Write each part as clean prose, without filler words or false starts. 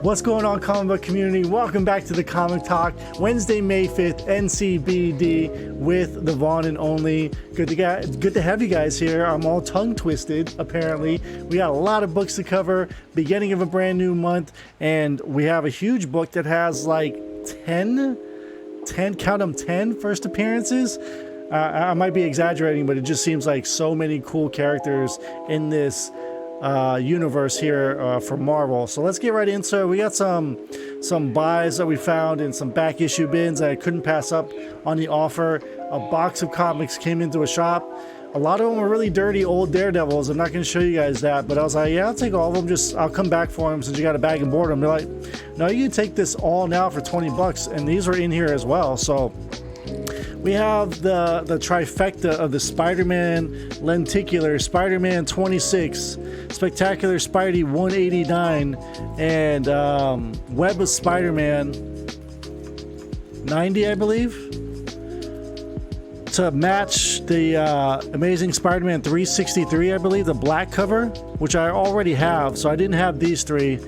What's going on, comic book community? Welcome back to the Comic Talk. Wednesday, May 5th, NCBD with the Vaughn and Only. Good to have you guys here. I'm all tongue twisted, apparently. We got a lot of books to cover, beginning of a brand new month, and we have a huge book that has like 10, count them, 10 first appearances. I might be exaggerating, but it just seems like so many cool characters in this universe here for Marvel. So let's get right into it. We got some buys that we found in some back issue bins that I couldn't pass up on the offer. A box of comics came into a shop. A lot of them were really dirty old Daredevils. I'm not going to show you guys that, but I was like, yeah, I'll take all of them. I'll come back for them since you got a bag and board them. They're like, no, you can take this all now for 20 bucks, and these were in here as well. So we have the trifecta of the Spider-Man Lenticular, Spider-Man 26, Spectacular Spidey 189, and Web of Spider-Man 90, I believe, to match the Amazing Spider-Man 363, I believe, the black cover, which I already have, so I didn't have these three.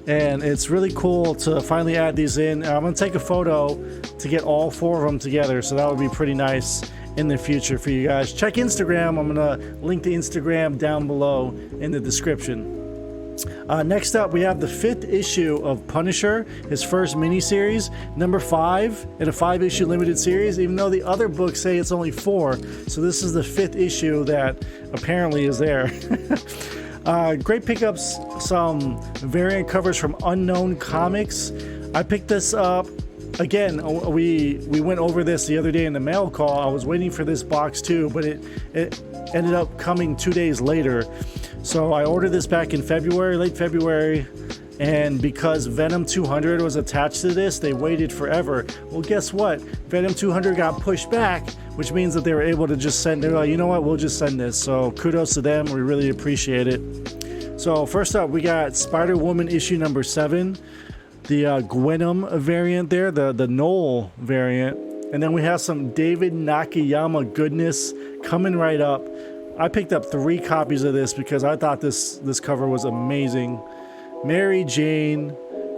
And it's really cool to finally add these in. I'm going to take a photo to get all four of them together, so that would be pretty nice in the future for you guys. Check Instagram. I'm going to link the Instagram down below in the description. Next up, we have the 5th issue of Punisher, his first miniseries, number 5 in a 5-issue limited series, even though the other books say it's only 4. So this is the 5th issue that apparently is there. Great pickups, some variant covers from Unknown Comics. I picked this up. Again, we went over this the other day in the mail call. I was waiting for this box too, but it ended up coming 2 days later. So I ordered this back in February, late February, and because Venom 200 was attached to this, they waited forever. Well, guess what? Venom 200 got pushed back, which means that they were able to just send, they're like, you know what, we'll just send this. So kudos to them, we really appreciate it. So first up, we got Spider-Woman issue number 7, the Gwenom variant there, the Knoll variant. And then we have some David Nakayama goodness coming right up. I picked up 3 copies of this because I thought this cover was amazing. Mary Jane,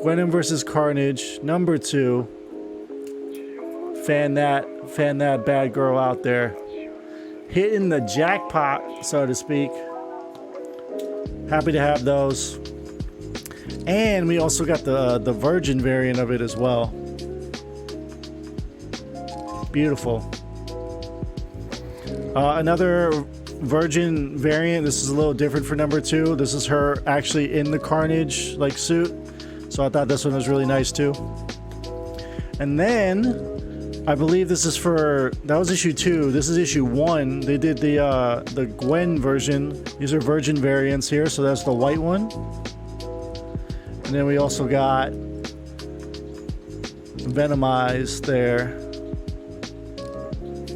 Gwenom vs. Carnage, number 2. Fan that bad girl out there. Hitting the jackpot, so to speak. Happy to have those. And we also got the Virgin variant of it as well. Beautiful. Another Virgin variant. This is a little different for number 2. This is her actually in the Carnage like suit. So I thought this one was really nice too. And then I believe this is that was issue 2. This is issue 1. They did the Gwen version. These are Virgin variants here, so that's the white one. And then we also got Venomized there.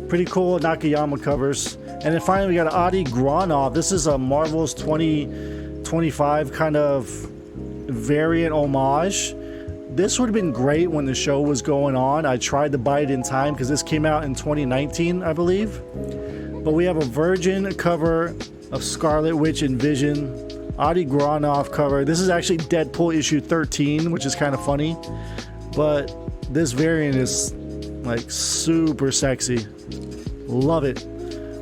Pretty cool Nakayama covers. And then finally we got Adi Granov. This is a Marvel's 2025 kind of variant homage. This would have been great when the show was going on. I tried to buy it in time because this came out in 2019, I believe. But we have a Virgin cover of Scarlet Witch and Vision. Adi Granov cover. This is actually Deadpool issue 13, which is kind of funny. But this variant is like super sexy. Love it.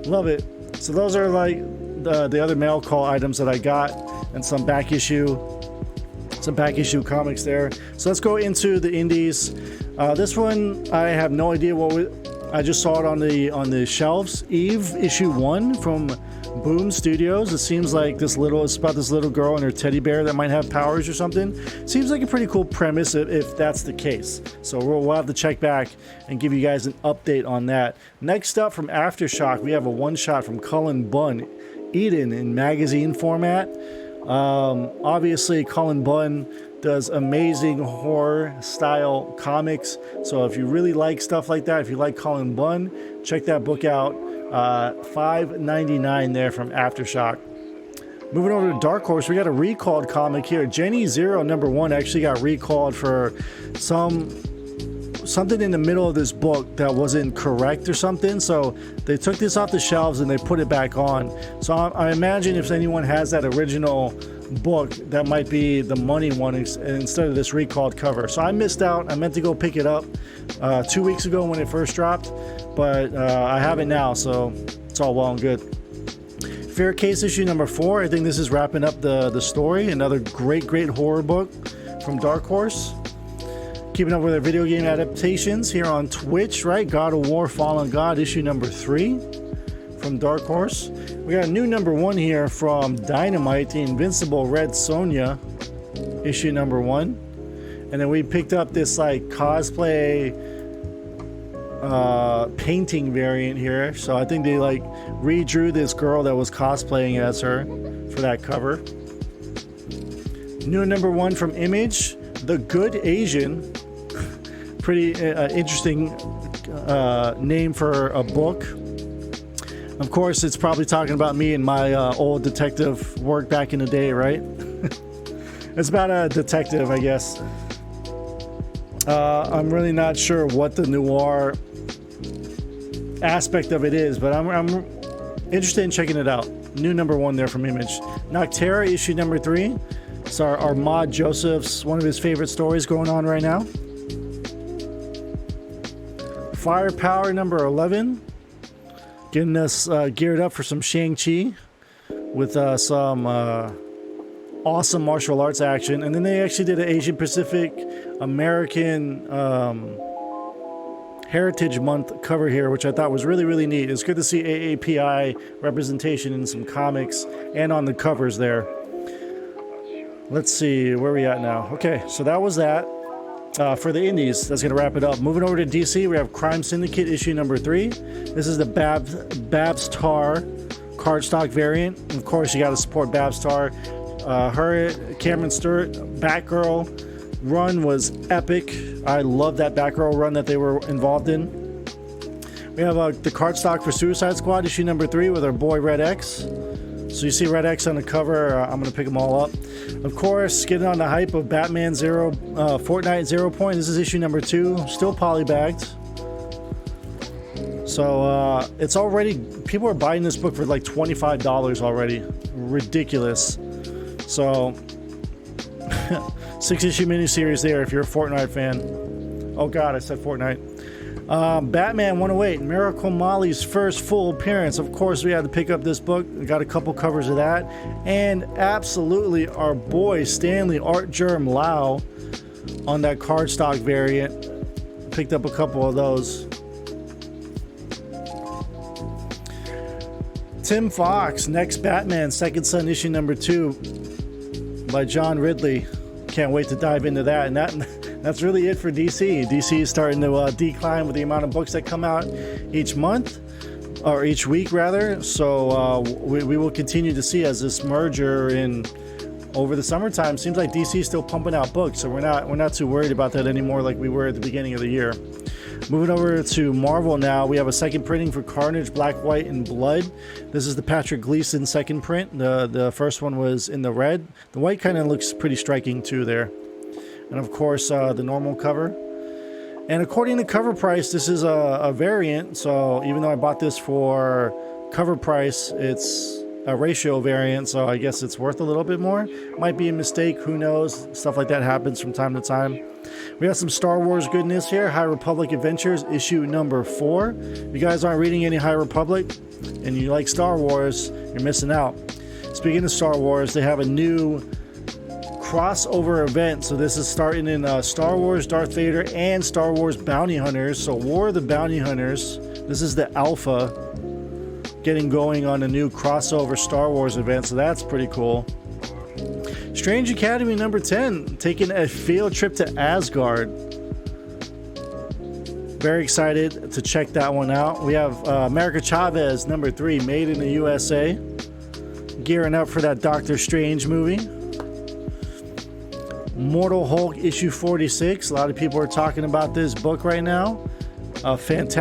Love it. So those are like the other mail call items that I got, and some back issue comics there. So let's go into the indies. This one I have no idea I just saw it on the shelves. Eve issue 1 from Boom Studios. It seems like it's about this little girl and her teddy bear that might have powers or something. Seems like a pretty cool premise if that's the case. So we'll have to check back and give you guys an update on that. Next up from Aftershock, we have a one-shot from Cullen Bunn, Eden in magazine format. Obviously Cullen Bunn does amazing horror style comics, so if you really like stuff like that, if you like Cullen Bunn, check that book out. $5.99 there from Aftershock. Moving over to Dark Horse, we got a recalled comic here. Jenny Zero number 1 actually got recalled for something in the middle of this book that wasn't correct or something, so they took this off the shelves and they put it back on. So I imagine if anyone has that original book that might be the money one instead of this recalled cover. So I missed out. I meant to go pick it up 2 weeks ago when it first dropped, but I have it now, so it's all well and good. Fair Case issue number 4. I think this is wrapping up the story. Another great horror book from Dark Horse. Keeping up with our video game adaptations here on Twitch, right? God of War Fallen God issue number 3 from Dark Horse. We got a new number 1 here from Dynamite, The Invincible Red Sonja issue number 1. And then we picked up this like cosplay painting variant here. So I think they like redrew this girl that was cosplaying as her for that cover. New number 1 from Image, The Good Asian. Pretty interesting name for a book. Of course, it's probably talking about me and my old detective work back in the day, right? It's about a detective, I guess. I'm really not sure what the noir aspect of it is, but I'm interested in checking it out. New number 1 there from Image. Noctera issue number 3. It's our Maud Joseph's, one of his favorite stories going on right now. Firepower number 11. Getting us geared up for some Shang-Chi with some awesome martial arts action. And then they actually did an Asian Pacific American Heritage Month cover here, which I thought was really neat. It's good to see AAPI representation in some comics and on the covers there. Let's see, where are we at now? Okay, so that was that. For the indies, that's going to wrap it up. Moving over to DC, we have Crime Syndicate issue number 3. This is the Babs Tarr cardstock variant. Of course, you got to support Babs Tarr. Her, Cameron Stewart, Batgirl run was epic. I love that Batgirl run that they were involved in. We have the cardstock for Suicide Squad issue number 3 with our boy Red X. So you see Red X on the cover. I'm going to pick them all up. Of course, getting on the hype of Batman Fortnite 0 Point. This is issue number 2. Still polybagged. So it's already, people are buying this book for like $25 already. Ridiculous. So 6-issue miniseries there if you're a Fortnite fan. Oh god, I said Fortnite. Batman 108, Miracle Molly's first full appearance. Of course, we had to pick up this book. We got a couple covers of that. And absolutely our boy Stanley Art Germ Lau on that cardstock variant. Picked up a couple of those. Tim Fox, Next Batman, Second Son issue number 2 by John Ridley. Can't wait to dive into that. And that's really it for DC. DC is starting to decline with the amount of books that come out each month, or each week rather. So we will continue to see as this merger in over the summertime. Seems like DC is still pumping out books, so we're not too worried about that anymore like we were at the beginning of the year. Moving over to Marvel now, we have a second printing for Carnage, Black, White, and Blood. This is the Patrick Gleason second print. The first one was in the red. The white kind of looks pretty striking too there. And of course, the normal cover. And according to cover price, this is a variant. So even though I bought this for cover price, it's a ratio variant. So I guess it's worth a little bit more. Might be a mistake. Who knows? Stuff like that happens from time to time. We got some Star Wars goodness here. High Republic Adventures, issue number 4. If you guys aren't reading any High Republic and you like Star Wars, you're missing out. Speaking of Star Wars, they have a new crossover event. So this is starting in Star Wars Darth Vader and Star Wars Bounty Hunters. So War of the Bounty Hunters. This is the alpha getting going on a new crossover Star Wars event. So that's pretty cool. Strange Academy number 10, taking a field trip to Asgard. Very excited to check that one out. We have America Chavez number 3, Made in the USA. Gearing up for that Doctor Strange movie. Mortal Hulk issue 46. A lot of people are talking about this book right now. Fantastic.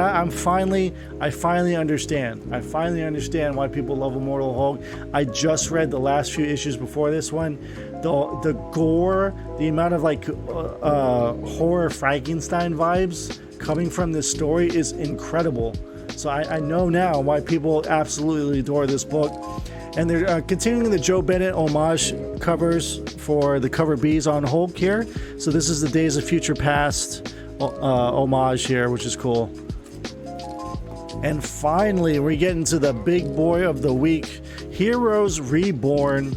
I finally understand. I finally understand why people love Immortal Hulk. I just read the last few issues before this one. The gore, the amount of like horror Frankenstein vibes coming from this story is incredible. So I know now why people absolutely adore this book. And they're continuing the Joe Bennett homage covers for the cover B's on Hulk here. So this is the Days of Future Past homage here, which is cool. And finally, we get into the big boy of the week, Heroes Reborn.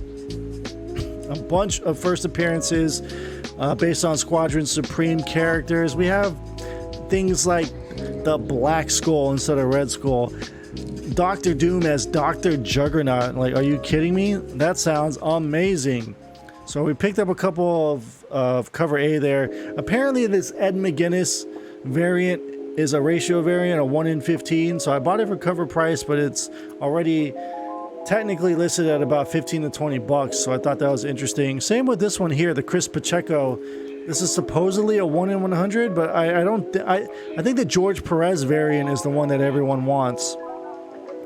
A bunch of first appearances based on Squadron Supreme characters. We have things like the Black Skull instead of Red Skull. Doctor Doom as Dr. Juggernaut. Like, are you kidding me? That sounds amazing. So we picked up a couple of cover A there. Apparently this Ed McGuinness variant is a ratio variant, a 1 in 15. So I bought it for cover price, but it's already technically listed at about 15 to 20 bucks. So I thought that was interesting. Same with this one here, the Chris Pacheco. This is supposedly a 1 in 100, but I think the George Perez variant is the one that everyone wants.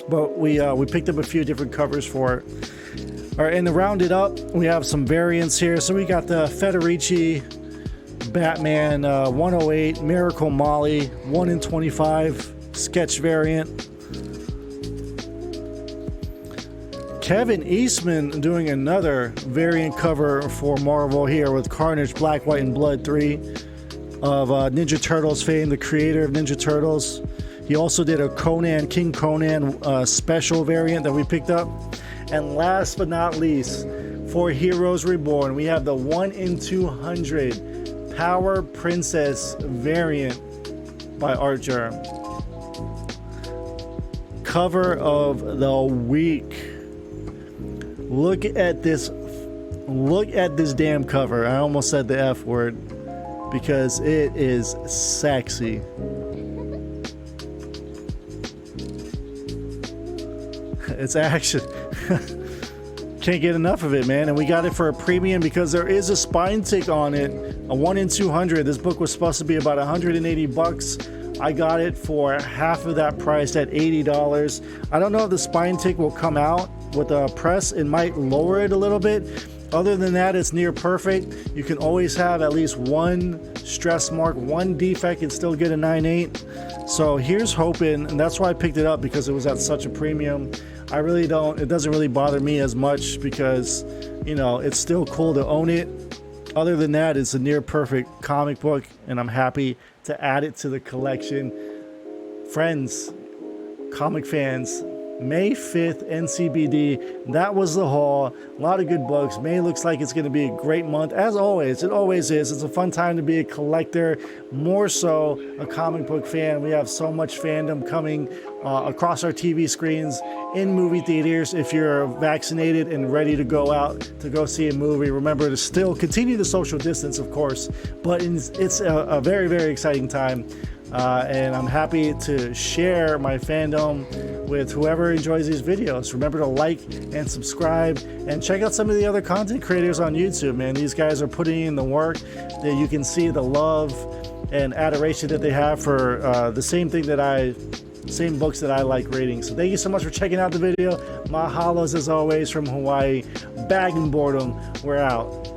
But we picked up a few different covers for it. All right, and to round it up, we have some variants here. So we got the Federici Batman 108 Miracle Molly 1 in 25 sketch variant. Kevin Eastman doing another variant cover for Marvel here with Carnage Black, White, and Blood 3 of Ninja Turtles fame, the creator of Ninja Turtles. He also did a Conan, King Conan special variant that we picked up. And last but not least, for Heroes Reborn, we have the 1 in 200 Power Princess variant by Art Germ. Cover of the week. Look at this damn cover. I almost said the F word because it is sexy. It's actually can't get enough of it, man. And we got it for a premium because there is a spine tick on it, a 1 in 200. This book was supposed to be about 180 bucks. I got it for half of that price at $80. I don't know if the spine tick will come out with a press. It might lower it a little bit. Other than that, it's near perfect. You can always have at least one stress mark, one defect, and still get a 9.8. So here's hoping, and that's why I picked it up, because it was at such a premium. It doesn't really bother me as much because, you know, it's still cool to own it. Other than that, it's a near perfect comic book, and I'm happy to add it to the collection. Friends, comic fans, May 5th, NCBD. That was the haul. A lot of good books. May looks like it's going to be a great month. As always, it always is. It's a fun time to be a collector, more so a comic book fan. We have so much fandom coming across our TV screens, in movie theaters. If you're vaccinated and ready to go out to go see a movie, remember to still continue the social distance, of course. But it's a very, very exciting time. And I'm happy to share my fandom with whoever enjoys these videos. Remember to like and subscribe and check out some of the other content creators on YouTube, man. These guys are putting in the work. That you can see the love and adoration that they have for the same books that I like reading. So thank you so much for checking out the video. Mahalos as always from Hawaii. Bag and boredom. We're out.